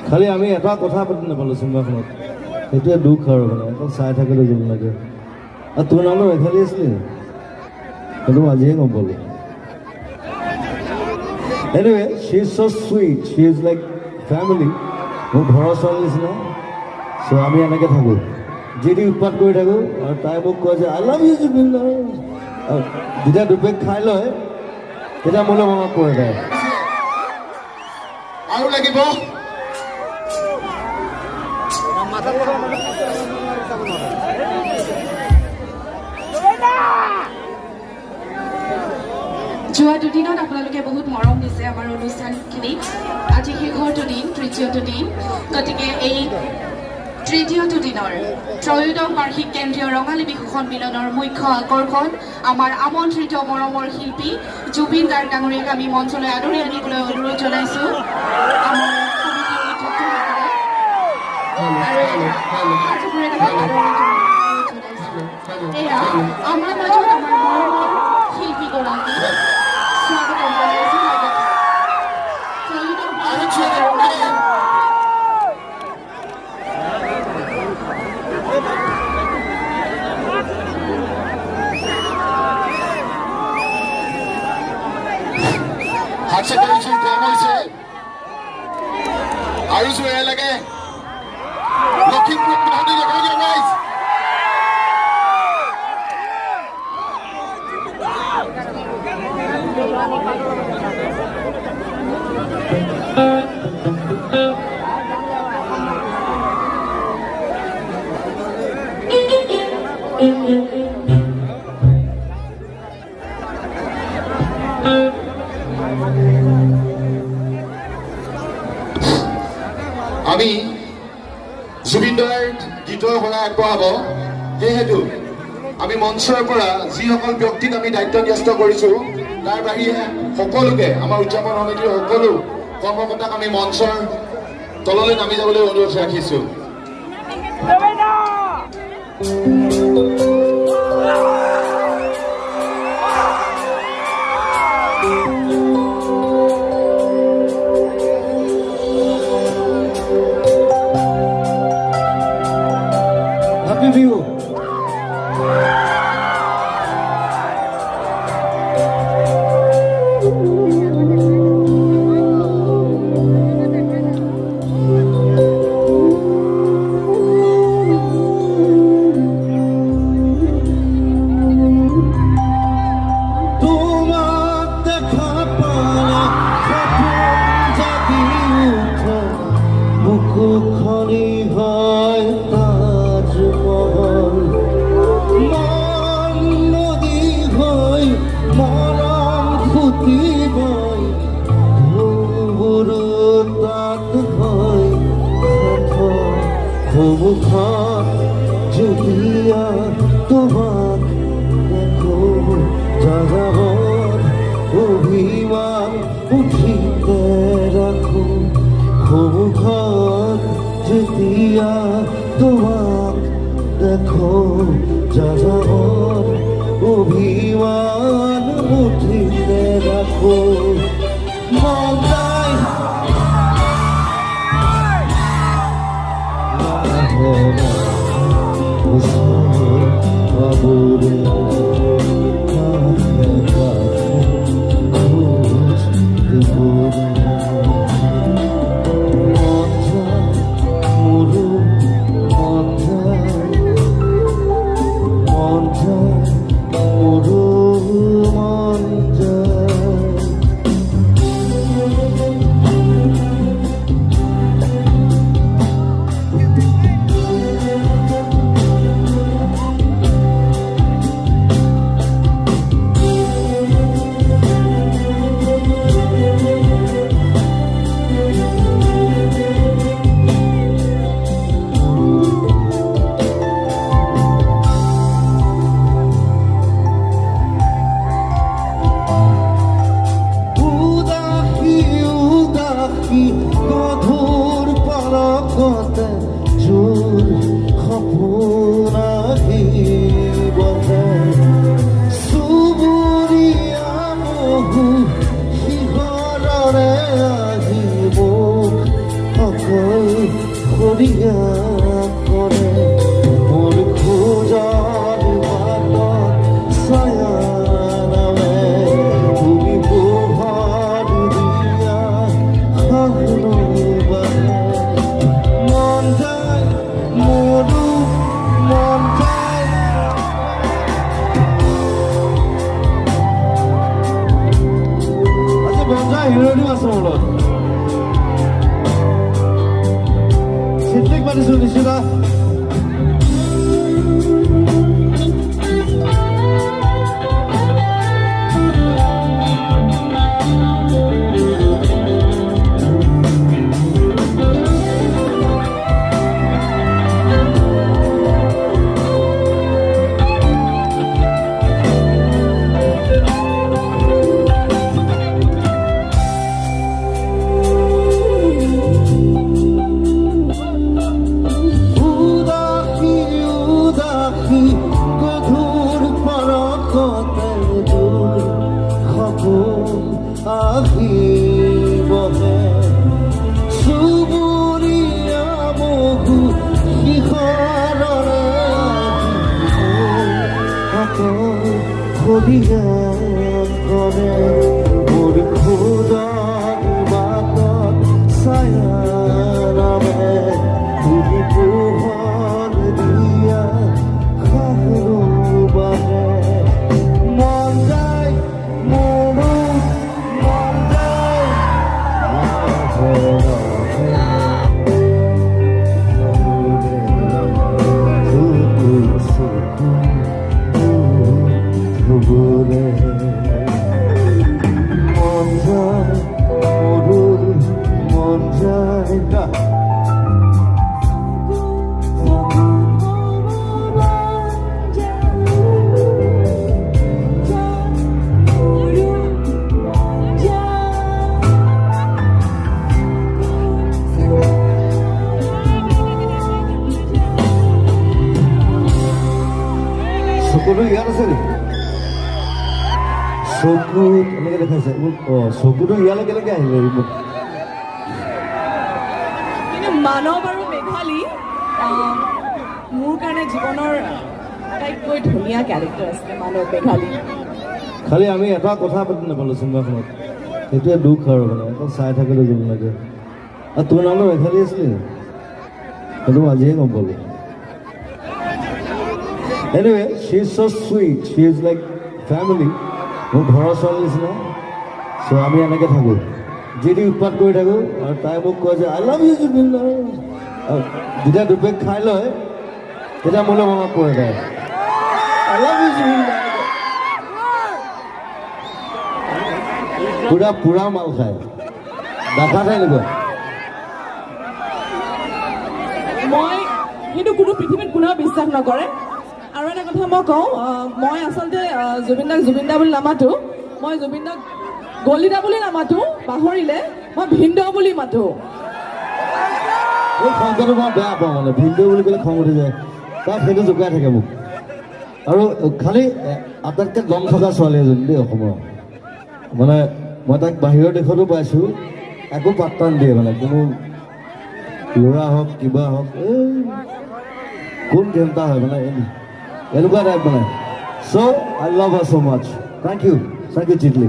খালি আমি এটা কথা পাতি নাপালোঁ চিনেমাখনত সেইটোৱে দুখ আৰু মানে অকল চাই থাকিলে জোল লাগে আৰু তোৰ নামটো মেঘালী আছিলি সেইটো আজিহে গম পালোঁ anyway she is so' sweet she is like family মোৰ ঘৰৰ ছোৱালী নিচিনা চ' আমি এনেকৈ থাকোঁ যি দি উৎপাত কৰি থাকোঁ আৰু তাই মোক কয় যে আই লাভ ইউ জুবিন যেতিয়া দুপেক খাই লয় তেতিয়া মোলৈ মনত পৰে তাই আৰু লাগিব যোৱা দুদিনত আপোনালোকে বহুত মৰম দিছে আমাৰ অনুষ্ঠানখিনিক আজি শেষৰটো দিন তৃতীয়টো দিন গতিকে এই তৃতীয়টো দিনৰ ত্ৰয়োদশ বাৰ্ষিক কেন্দ্ৰীয় ৰঙালী বিহু সন্মিলনৰ মুখ্য আকৰ্ষণ আমাৰ আমন্ত্ৰিত মৰমৰ শিল্পী জুবিন গাৰ্গ ডাঙৰীয়াক আমি মঞ্চলৈ আদৰি আনিবলৈ অনুৰোধ জনাইছোঁ আমাৰ এয়া আমাৰ মাজত আমাৰ মৰমৰ শিল্পীগৰাকী স্বাগতম জনাইছোঁ আৰু জোৰে লাগে লখিমপুৰ গুৱাহাটী দেখাই দিয়া ৰাইজ আমি জুবিনদাৰ গীতৰ শৰাই আগবঢ়াব সেয়েহেতু আমি মঞ্চৰ পৰা যিসকল ব্যক্তিক আমি দায়িত্ব ন্যস্ত কৰিছোঁ তাৰ বাহিৰে সকলোকে আমাৰ উদযাপন সমিতিৰ সকলো কৰ্মকৰ্তাক আমি মঞ্চৰ তললৈ নামি যাবলৈ অনুৰোধ ৰাখিছোঁ Happy View. जुबिया তোমাক দেখো জাগাবত অভিমান উঠিতে ৰাখো মুখত যেতিয়া তোমাক দেখো জাগাবত অভিমান উঠিতে ৰাখো মন খৰিয়া কৰে মোৰ খোজাৰ বাটত ছায়া নামে তুমি পোহৰ দিয়া শাহনো বাহে মন যায় মোৰো মন যায় আজি মন যায় হিৰ'ইনো আছে মোৰ লগত চিটলিক মাতিছোঁ নিশ্চিত গধুৰ পৰকতে দূৰ সপোন আহিবহে চুবুৰীয়া মগু শিখৰৰে খৰিয়া কৰে মোৰ খোজাৰ বাটত ছায়া নামে তুমি পোহৰ দিয়া শাহনো বাহে মন যায় মোৰো মন যায় ধুবুৰে মন যায় মোৰো মন যায় চকুটো ইয়াত আছে নেকি চকু এনেকৈ দেখাইছে অঁ চকুটো ইয়ালৈ কেনেকৈ আহিলে কিন্তু মানৱ আৰু মেঘালী মোৰ কাৰণে জীৱনৰ আটাইতকৈ ধুনীয়া কেৰেক্টাৰ আছিলে মানৱ মেঘালী খালি আমি এটা কথা পাতি নাপালোঁ চিনেমাখনত সেইটোৱে দুখ আৰু মানে অকল চাই থাকিলে যোন লাগে আৰু তোৰ নামটো মেঘালী আছিলে নি সেইটো আজিহে গম পালোঁ anyway she is so' sweet she is like family মোৰ ঘৰৰ ছোৱালী নিচিনা চ' আমি এনেকৈ থাকোঁ যি দি উৎপাত কৰি থাকোঁ আৰু তাই মোক কয় যে আই লাভ ইউ জুবিন দাই যেতিয়া দুপেক খাই লয় তেতিয়া মোলৈ মনত পৰে তাই আই লাভ ইউ জুবিন দাই পুৰা মাল খায় দেখা তাই এনেকুৱা মই সেইটো কোনো পৃথিৱীত কোনেও বিশ্বাস নকৰে আৰু এটা কথা মই কওঁ মই আচলতে জুবিন দা বুলি নামাতো মই জুবিন দাক গলিদা বুলি নামাতো পাহৰিলে মই ভিনদ বুলি মাতো এই খংটো মই বেয়া পাওঁ মানে ভিনদেউ বুলি ক'লে খং উঠি যায় তাক সেইটো জোকাই থাকে মোক আৰু খালি আটাইতকৈ দম থকা ছোৱালী এজনী দেই অসমৰ মানে মই তাক বাহিৰৰ দেশতো পাইছোঁ একো পাত্তা নিদিয়ে মানে কোনো ল'ৰা হওক কিবা হওক এই কোন কেনেকুৱা হয় মানে এনেকুৱা টাইপ মানে চ' I love her so' much thank U চিটলি